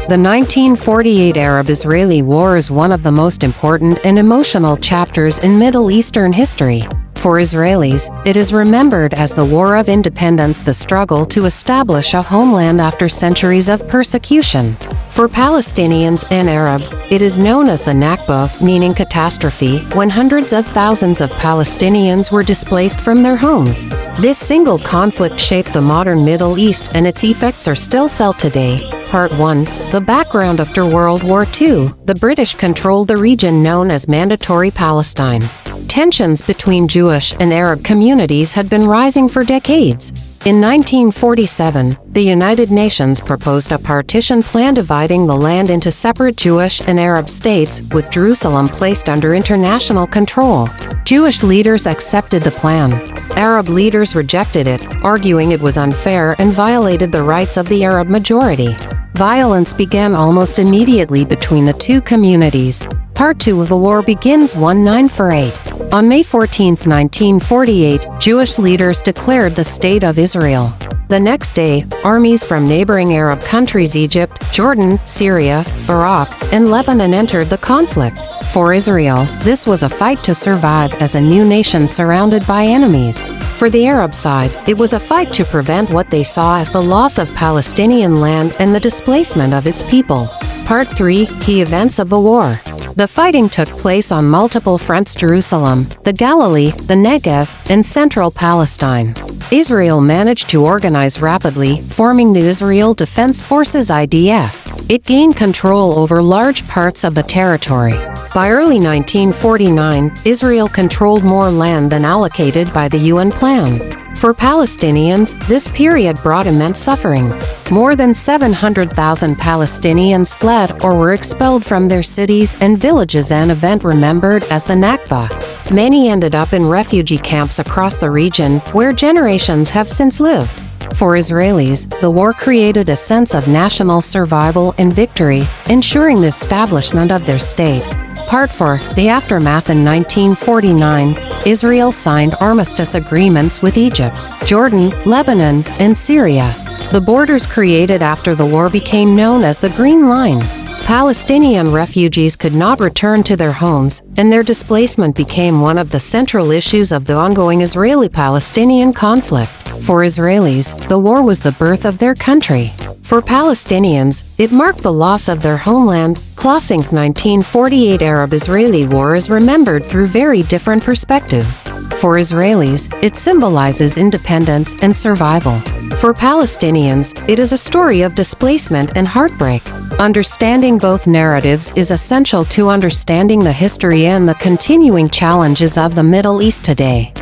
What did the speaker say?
The 1948 Arab-Israeli War is one of the most important and emotional chapters in Middle Eastern history. For Israelis, it is remembered as the War of Independence, the struggle to establish a homeland after centuries of persecution. For Palestinians and Arabs, it is known as the Nakba, meaning catastrophe, when hundreds of thousands of Palestinians were displaced from their homes. This single conflict shaped the modern Middle East, and its effects are still felt today. Part 1. The background. After World War II, the British controlled the region known as Mandatory Palestine. Tensions between Jewish and Arab communities had been rising for decades. In 1947, the United Nations proposed a partition plan dividing the land into separate Jewish and Arab states, with Jerusalem placed under international control. Jewish leaders accepted the plan. Arab leaders rejected it, arguing it was unfair and violated the rights of the Arab majority. Violence began almost immediately between the two communities. Part 2 of the war begins 1948. On May 14, 1948, Jewish leaders declared the State of Israel. The next day, armies from neighboring Arab countries Egypt, Jordan, Syria, Iraq, and Lebanon entered the conflict. For Israel, this was a fight to survive as a new nation surrounded by enemies. For the Arab side, it was a fight to prevent what they saw as the loss of Palestinian land and the displacement of its people. Part 3. Key events of the war. The fighting took place on multiple fronts: Jerusalem, the Galilee, the Negev, and central Palestine. Israel managed to organize rapidly, forming the Israel Defense Forces (IDF). It gained control over large parts of the territory. By early 1949, Israel controlled more land than allocated by the UN plan. For Palestinians, this period brought immense suffering. More than 700,000 Palestinians fled or were expelled from their cities and villages, an event remembered as the Nakba. Many ended up in refugee camps across the region, where generations have since lived. For Israelis, the war created a sense of national survival and victory, ensuring the establishment of their state. Part 4. The aftermath. In 1949, Israel signed armistice agreements with Egypt, Jordan, Lebanon, and Syria. The borders created after the war became known as the Green Line. Palestinian refugees could not return to their homes, and their displacement became one of the central issues of the ongoing Israeli-Palestinian conflict. For Israelis, the war was the birth of their country. For Palestinians, it marked the loss of their homeland. Classic 1948 Arab-Israeli War is remembered through very different perspectives. For Israelis, it symbolizes independence and survival. For Palestinians, it is a story of displacement and heartbreak. Understanding both narratives is essential to understanding the history and the continuing challenges of the Middle East today.